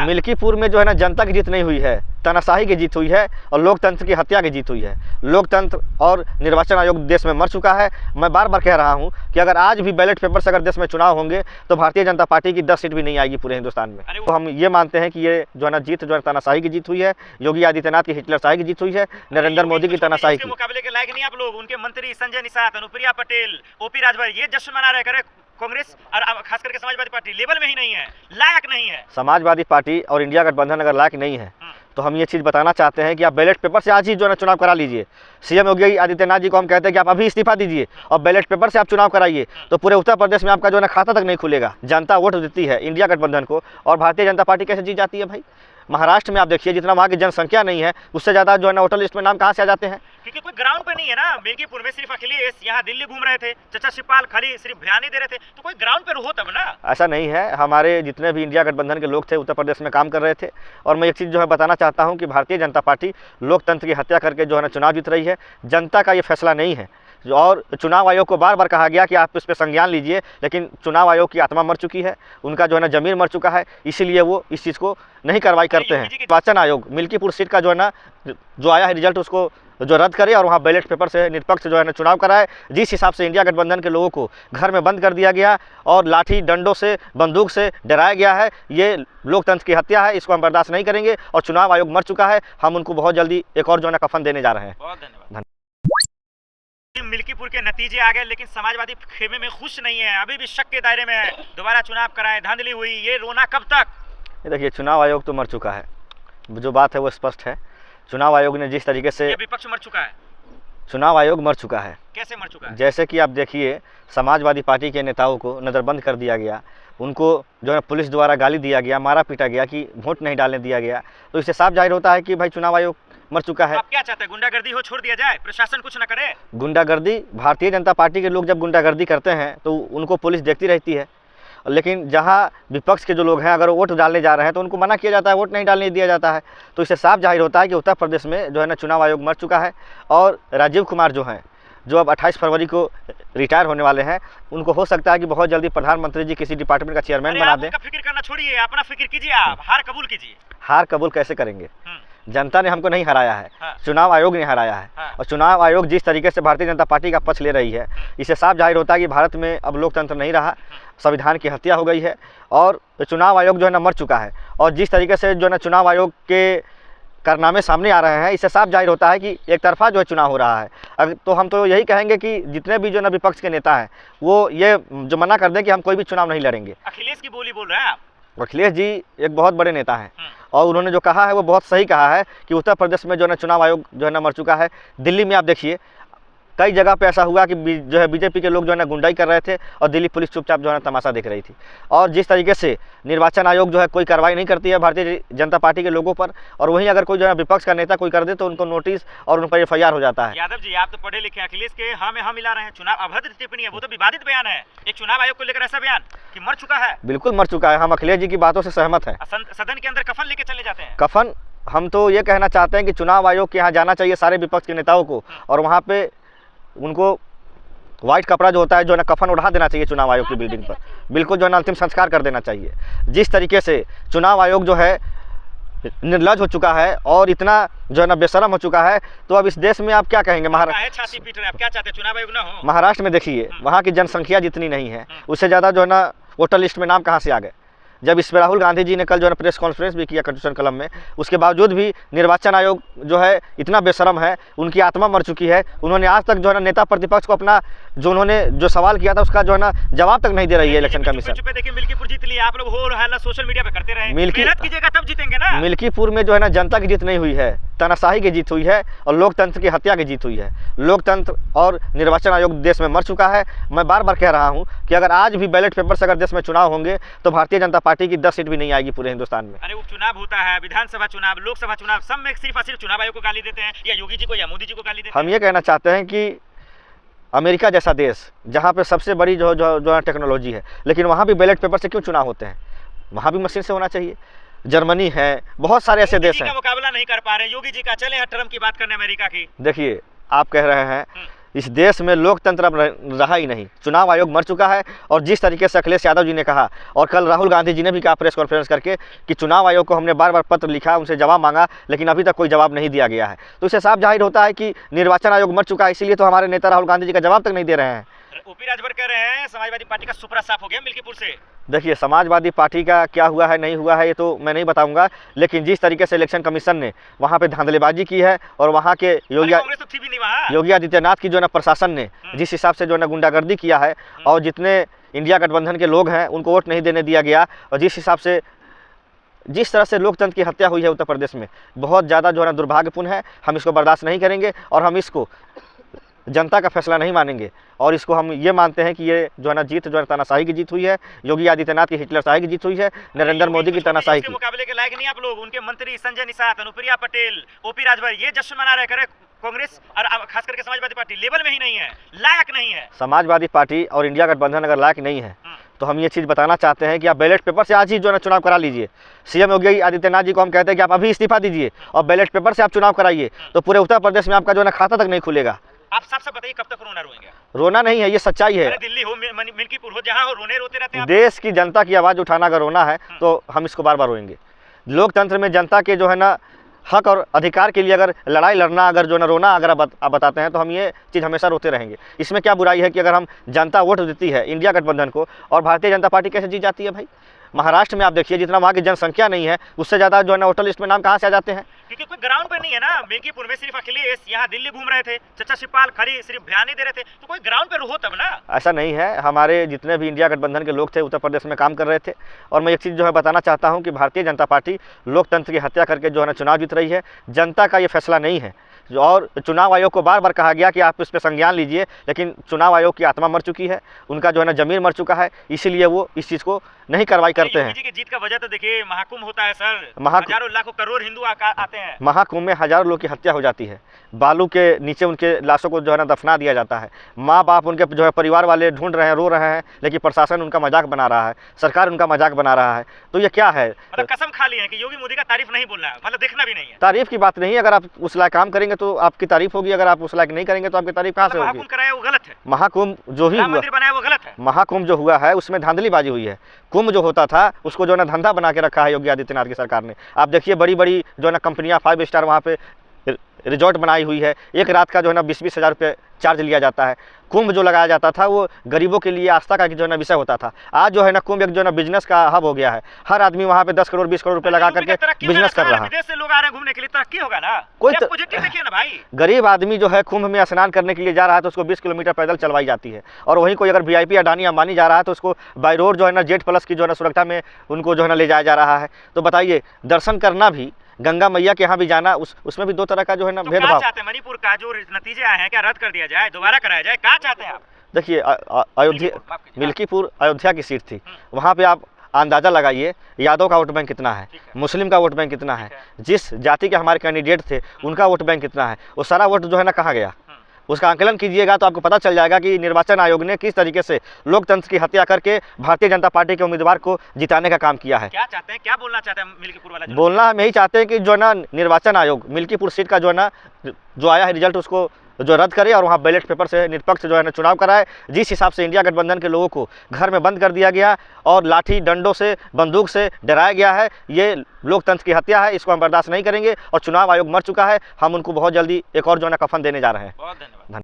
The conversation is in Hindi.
मिल्कीपुर में जो है ना जनता की जीत नहीं हुई है, तानाशाही की जीत हुई है और लोकतंत्र की हत्या की जीत हुई है। लोकतंत्र और निर्वाचन आयोग देश में मर चुका है। मैं बार बार कह रहा हूं कि अगर आज भी बैलेट पेपर से अगर देश में चुनाव होंगे तो भारतीय जनता पार्टी की 10 सीट भी नहीं आएगी पूरे हिंदुस्तान में। तो हम ये मानते हैं कि ये जो है ना जीत जो है तानाशाही की जीत हुई है, योगी आदित्यनाथ की हिटलरशाही की जीत हुई है, नरेंद्र मोदी की तानाशाही की। मुकाबले के लायक नहीं आप लोग। उनके मंत्री संजय निषाद, अनुप्रिया पटेल, ओपी राजभर ये जश्न मना रहे करे। कांग्रेस और खास करके समाजवादी पार्टी लेवल में ही नहीं है, लायक नहीं है। समाजवादी पार्टी और इंडिया गठबंधन अगर लायक नहीं है तो हम ये चीज़ बताना चाहते हैं कि आप बैलेट पेपर से आज ही जो है चुनाव करा लीजिए। सीएम योगी आदित्यनाथ जी को हम कहते हैं कि आप अभी इस्तीफा दीजिए और बैलेट पेपर से आप चुनाव कराइए, तो पूरे उत्तर प्रदेश में आपका जो है ना खाता तक नहीं खुलेगा। जनता वोट देती है इंडिया गठबंधन को और भारतीय जनता पार्टी कैसे जीत जाती है भाई। महाराष्ट्र में आप देखिए जितना वहाँ की जनसंख्या नहीं है उससे ज़्यादा जो है ना वोटर लिस्ट में नाम कहाँ से आ जाते हैं, क्योंकि कोई ग्राउंड पे नहीं है ना। मिल्कीपुर में सिर्फ अखिलेश यहाँ दिल्ली घूम रहे थे, चचा शिवपाल खाली सिर्फ बयान ही दे रहे थे, तो कोई ग्राउंड पे हो तब ना। ऐसा नहीं है। हमारे जितने भी इंडिया गठबंधन के लोग थे उत्तर प्रदेश में काम कर रहे थे। और मैं एक चीज़ जो है बताना चाहता हूँ कि भारतीय जनता पार्टी लोकतंत्र की हत्या करके जो है ना चुनाव जीत रही है। जनता का ये फैसला नहीं है और चुनाव आयोग को बार बार कहा गया कि आप इस पर संज्ञान लीजिए, लेकिन चुनाव आयोग की आत्मा मर चुकी है, उनका जो है ना जमीर मर चुका है, इसीलिए वो इस चीज़ को नहीं कार्रवाई करते हैं। निर्वाचन आयोग मिल्कीपुर सीट का जो है ना जो आया है रिजल्ट उसको जो रद्द करे और वहाँ बैलेट पेपर से निष्पक्ष जो है ना चुनाव कराए। जिस हिसाब से इंडिया गठबंधन के लोगों को घर में बंद कर दिया गया और लाठी डंडों से बंदूक से डराया गया है, ये लोकतंत्र की हत्या है। इसको हम बर्दाश्त नहीं करेंगे और चुनाव आयोग मर चुका है। हम उनको बहुत जल्दी एक और जो है ना कफन देने जा रहे हैं। बहुत धन्यवाद। मिल्कीपुर के नतीजे आ गए, लेकिन समाजवादी खेमे में खुश नहीं है, अभी भी शक के दायरे में है। दोबारा चुनाव कराए, धांधली हुई, ये रोना कब तक। ये देखिए चुनाव आयोग तो मर चुका है, जो बात है वो स्पष्ट है। चुनाव आयोग ने जिस तरीके से, विपक्ष मर चुका है, चुनाव आयोग मर चुका है। कैसे मर चुका है? जैसे कि आप देखिए समाजवादी पार्टी के नेताओं को नज़रबंद कर दिया गया, उनको जो है पुलिस द्वारा गाली दिया गया, मारा पीटा गया कि वोट नहीं डालने दिया गया। तो इससे साफ जाहिर होता है कि भाई चुनाव आयोग मर चुका है। आप क्या चाहते हैं, गुंडागर्दी हो छोड़ दिया जाए, प्रशासन कुछ न करे? गुंडागर्दी, भारतीय जनता पार्टी के लोग जब गुंडागर्दी करते हैं तो उनको पुलिस देखती रहती है, लेकिन जहां विपक्ष के जो लोग हैं अगर वोट डालने जा रहे हैं तो उनको मना किया जाता है, वोट नहीं डालने दिया जाता है। तो इससे साफ जाहिर होता है कि उत्तर प्रदेश में जो है ना चुनाव आयोग मर चुका है। और राजीव कुमार जो हैं, जो अब 28 फरवरी को रिटायर होने वाले हैं, उनको हो सकता है कि बहुत जल्दी प्रधानमंत्री जी किसी डिपार्टमेंट का चेयरमैन बना दें। फिक्र करना छोड़िए, अपना फिक्र कीजिए, आप हार कबूल कीजिए। हार कबूल कैसे करेंगे? जनता ने हमको नहीं हराया है, हाँ। चुनाव आयोग ने हराया है। हाँ। और चुनाव आयोग जिस तरीके से भारतीय जनता पार्टी का पक्ष ले रही है, इससे साफ जाहिर होता है कि भारत में अब लोकतंत्र नहीं रहा, संविधान की हत्या हो गई है और चुनाव आयोग जो है ना मर चुका है। और जिस तरीके से जो है ना चुनाव आयोग के कारनामे सामने आ रहे हैं, इससे साफ जाहिर होता है कि एक तरफा जो है चुनाव हो रहा है। तो हम तो यही कहेंगे कि जितने भी जो ना विपक्ष के नेता हैं वो ये जो मना कर दें कि हम कोई भी चुनाव नहीं लड़ेंगे। अखिलेश की बोली बोल रहे हैं आप? अखिलेश जी एक बहुत बड़े नेता हैं और उन्होंने जो कहा है वो बहुत सही कहा है कि उत्तर प्रदेश में जो है ना चुनाव आयोग जो है ना मर चुका है। दिल्ली में आप देखिए कई जगह पे ऐसा हुआ कि जो है बीजेपी के लोग जो है ना गुंडाई कर रहे थे और दिल्ली पुलिस चुपचाप जो है ना तमाशा देख रही थी। और जिस तरीके से निर्वाचन आयोग जो है कोई कार्रवाई नहीं करती है भारतीय जनता पार्टी के लोगों पर, और वहीं अगर कोई जो है विपक्ष का नेता कोई कर दे तो उनको नोटिस और उन पर FIR हो जाता है। यादव जी आप तो पढ़े लिखे, अखिलेश के हाँ में हाँ मिला रहे हैं। चुनाव अभद्र टिप्पणी है, वो तो विवादित बयान है। एक चुनाव आयोग को लेकर ऐसा बयान कि मर चुका है। बिल्कुल मर चुका है, हम अखिलेश जी की बातों से सहमत हैं। सदन के अंदर कफन लेके चले जाते हैं। कफन, हम तो ये कहना चाहते हैं कि चुनाव आयोग के यहाँ जाना चाहिए सारे विपक्ष के नेताओं को और वहाँ पे उनको व्हाइट कपड़ा जो होता है जो है ना कफन उड़ा देना चाहिए चुनाव आयोग की बिल्डिंग पर, बिल्कुल जो है ना अंतिम संस्कार कर देना चाहिए। जिस तरीके से चुनाव आयोग जो है निर्लज हो चुका है और इतना जो है ना बेशरम हो चुका है, तो अब इस देश में आप क्या कहेंगे? छाती पीट रहे हैं, आप क्या चाहते हैं चुनाव आयोग ना हो? महाराष्ट्र में देखिए वहाँ की जनसंख्या जितनी नहीं है उससे ज़्यादा जो है ना वोटर लिस्ट में नाम कहाँ से आ गए। जब इस पर राहुल गांधी जी ने कल जो है प्रेस कॉन्फ्रेंस भी किया कंस्टिट्यूशन क्लब में, उसके बावजूद भी निर्वाचन आयोग जो है इतना बेशरम है, उनकी आत्मा मर चुकी है। उन्होंने आज तक जो है ना नेता प्रतिपक्ष को अपना जो उन्होंने जो सवाल किया था उसका जो है ना जवाब तक नहीं दे रही है इलेक्शन कमीशन। देखिए मिल्कीपुर जीत लिया, आप लोग हो रहा सोशल मीडिया पे करते रहे, मेहनत कीजिएगा तब जीतेंगे ना। मिल्कीपुर में जो है ना जनता की जीत नहीं हुई है, तानाशाही की जीत हुई है और लोकतंत्र की हत्या की जीत हुई है। लोकतंत्र और निर्वाचन आयोग देश में मर चुका है। मैं बार बार कह रहा हूँ कि अगर आज भी बैलेट पेपर से अगर देश में चुनाव होंगे तो भारतीय जनता पार्टी की 10 सीट भी नहीं आएगी पूरे हिंदुस्तान में। अरे उपचुनाव होता है, विधानसभा चुनाव, लोकसभा चुनाव, सब में सिर्फ चुनाव आयोग को गाली देते हैं या योगी जी को या मोदी जी को गाली देते हैं। हम ये कहना चाहते हैं कि अमेरिका जैसा देश जहाँ पे सबसे बड़ी जो टेक्नोलॉजी है, लेकिन वहाँ भी बैलेट पेपर से क्यों चुनाव होते हैं? वहाँ भी मशीन से होना चाहिए। जर्मनी है, बहुत सारे ऐसे देश हैं। मुकाबला नहीं कर पा रहे योगी जी का। चले ट्रम्प की बात करने अमेरिका की। देखिए आप कह रहे हैं इस देश में लोकतंत्र अब रहा ही नहीं। चुनाव आयोग मर चुका है। और जिस तरीके से अखिलेश यादव जी ने कहा और कल राहुल गांधी जी ने भी कहा प्रेस कॉन्फ्रेंस करके कि चुनाव आयोग को हमने बार बार पत्र लिखा, उनसे जवाब मांगा, लेकिन अभी तक कोई जवाब नहीं दिया गया है। तो इससे साफ जाहिर होता है कि निर्वाचन आयोग मर चुका है। इसीलिए तो हमारे नेता राहुल गांधी जी का जवाब तक नहीं दे रहे हैं। ओपी राजभर कह रहे हैं समाजवादी पार्टी का सुपरा साफ हो गया मिल्कीपुर से। देखिए, समाजवादी पार्टी का क्या हुआ है नहीं हुआ है ये तो मैं नहीं बताऊंगा, लेकिन जिस तरीके से इलेक्शन कमीशन ने वहाँ पे धांधलेबाजी की है और वहाँ के कांग्रेस तो थी भी नहीं वहाँ। योगी आदित्यनाथ की जो है ना प्रशासन ने जिस हिसाब से जो है ना गुंडागर्दी किया है और जितने इंडिया गठबंधन के लोग हैं उनको वोट नहीं देने दिया गया और जिस हिसाब से जिस तरह से लोकतंत्र की हत्या हुई है उत्तर प्रदेश में, बहुत ज़्यादा जो है ना दुर्भाग्यपूर्ण है। हम इसको बर्दाश्त नहीं करेंगे और हम इसको जनता का फैसला नहीं मानेंगे और इसको हम ये मानते हैं कि ये जो है ना जीत जो है तानाशाही की जीत हुई है, योगी आदित्यनाथ की हिटलरशाही की जीत हुई है, नरेंद्र मोदी की तानाशाही की। मुकाबले के लायक नहीं आप लोग। उनके मंत्री संजय निषाद, अनुप्रिया पटेल, ओपी राजभर ये जश्न मना रहे करे कांग्रेस और खास करके समाजवादी पार्टी लेवल में ही नहीं है, लायक नहीं है। समाजवादी पार्टी और इंडिया गठबंधन अगर लायक नहीं है तो हम ये चीज़ बताना चाहते हैं कि आप बैलेट पेपर से आज ही जो है ना चुनाव करा लीजिए। सीएम योगी आदित्यनाथ जी को हम कहते हैं कि आप अभी इस्तीफा दीजिए और बैलेट पेपर से आप चुनाव कराइए, तो पूरे उत्तर प्रदेश में आपका जो है ना खाता तक नहीं खुलेगा। आप साफ बताइए कब तक रोना रोएंगे? रोना नहीं है, ये सच्चाई है। दिल्ली हो, मिल्कीपुर हो, जहाँ हो रोने रोते रहते हैं। देश की जनता की आवाज़ उठाना अगर रोना है तो हम इसको बार बार रोएंगे। लोकतंत्र में जनता के जो है ना हक और अधिकार के लिए अगर लड़ाई लड़ना, अगर जो ना रोना अगर आप बताते हैं तो हम ये चीज़ हमेशा रोते रहेंगे। इसमें क्या बुराई है कि अगर हम जनता वोट देती है इंडिया गठबंधन को और भारतीय जनता पार्टी कैसे जीत जाती है भाई? महाराष्ट्र में आप देखिए जितना वहाँ की जनसंख्या नहीं है उससे ज़्यादा जो है ना वोटर लिस्ट में नाम कहाँ से आ जाते हैं? क्योंकि कोई ग्राउंड पे नहीं है ना। मिल्कीपुर में सिर्फ अखिलेश, यहाँ दिल्ली घूम रहे थे, चचा शिवपाल खरी सिर्फ बयान नहीं दे रहे थे, तो कोई ग्राउंड पे हो तब ना। ऐसा नहीं है। हमारे जितने भी इंडिया गठबंधन के लोग थे उत्तर प्रदेश में काम कर रहे थे और मैं एक चीज़ जो है बताना चाहता हूँ कि भारतीय जनता पार्टी लोकतंत्र की हत्या करके जो है ना चुनाव जीत रही है। जनता का ये फैसला नहीं है और चुनाव आयोग को बार बार कहा गया कि आप इस पर संज्ञान लीजिए, लेकिन चुनाव आयोग की आत्मा मर चुकी है, उनका जो है ना जमीर मर चुका है, इसीलिए वो इस चीज़ को नहीं कार्रवाई करते हैं। की जीत का वजह तो देखिए महाकुंभ होता है सर, हजारों लाखों करोड़ हिंदू आते हैं। महाकुंभ में हजारों लोग की हत्या हो जाती है, बालू के नीचे उनके लाशों को जो है ना दफना दिया जाता है। माँ बाप उनके जो है परिवार वाले ढूंढ रहे हैं, रो रहे हैं, लेकिन प्रशासन उनका मजाक बना रहा है, सरकार उनका मजाक बना रहा है। तो ये क्या है? मतलब कसम खा ली है कि योगी मोदी का तारीफ नहीं बोलना है, मतलब देखना भी नहीं है। तारीफ की बात नहीं, अगर आप उस लायक काम करेंगे तो आपकी तारीफ होगी, अगर आप उस लायक नहीं करेंगे तो आपकी तारीफ कहाँ से होगी? महाकुंभ कराया वो गलत है। महाकुंभ जो ही हुआ, बनाया वो गलत है। महाकुंभ जो हुआ है उसमें धांधलीबाजी हुई है। कुंभ जो होता था उसको जो है ना धंधा बना के रखा है योगी आदित्यनाथ की सरकार ने। आप देखिए बड़ी बड़ी जो है ना कंपनियां 5 स्टार वहाँ पे रिजॉर्ट बनाई हुई है, एक रात का जो है ना 20-20 हज़ार रुपये चार्ज लिया जाता है। कुंभ जो लगाया जाता था वो गरीबों के लिए आस्था का जो है ना विषय होता था। आज जो है ना कुंभ एक जो है ना बिजनेस का हब हो गया है। हर आदमी वहाँ पे 10 करोड़ 20 करोड़ रुपए लगा करके बिजनेस कर रहा है। विदेश से लोग आ रहे हैं घूमने के लिए, तरक्की होगा ना। कोई पॉजिटिव देखिए ना भाई। गरीब आदमी जो है कुंभ में स्नान करने के लिए जा रहा है तो उसको 20 किलोमीटर पैदल चलवाई जाती है, और वहीं कोई अगर VIP अडानी अंबानी जा रहा है तो उसको बाई रोड जो है ना जेट प्लस की जो है ना सुरक्षा में उनको जो है ना ले जाया जा रहा है। तो बताइए, दर्शन करना भी, गंगा मैया के यहाँ भी जाना, उसमें भी दो तरह का जो है ना भेदभाव। चाहते हैं मणिपुर का जो नतीजे आए हैं क्या रद्द कर दिया जाए, दोबारा कराया जाए, क्या चाहते हैं आप? देखिए, अयोध्या मिल्कीपुर अयोध्या की सीट थी, वहाँ पे आप अंदाज़ा लगाइए यादव का वोट बैंक कितना है, मुस्लिम का वोट बैंक कितना है, जिस जाति के हमारे कैंडिडेट थे उनका वोट बैंक कितना है, वो सारा वोट जो है ना कहाँ गया, उसका आंकलन कीजिएगा तो आपको पता चल जाएगा कि निर्वाचन आयोग ने किस तरीके से लोकतंत्र की हत्या करके भारतीय जनता पार्टी के उम्मीदवार को जिताने का काम किया है। क्या चाहते हैं, क्या बोलना चाहते हैं मिल्कीपुर वाला? बोलना हम यही चाहते हैं कि जो ना निर्वाचन आयोग मिल्कीपुर सीट का जो है ना जो आया है रिजल्ट उसको जो रद्द करे और वहाँ बैलेट पेपर से निष्पक्ष जो है ना चुनाव कराए। जिस हिसाब से इंडिया गठबंधन के लोगों को घर में बंद कर दिया गया और लाठी डंडों से बंदूक से डराया गया है, ये लोकतंत्र की हत्या है, इसको हम बर्दाश्त नहीं करेंगे और चुनाव आयोग मर चुका है। हम उनको बहुत जल्दी एक और जो है ना कफन देने जा रहे हैं। बहुत धन्यवाद।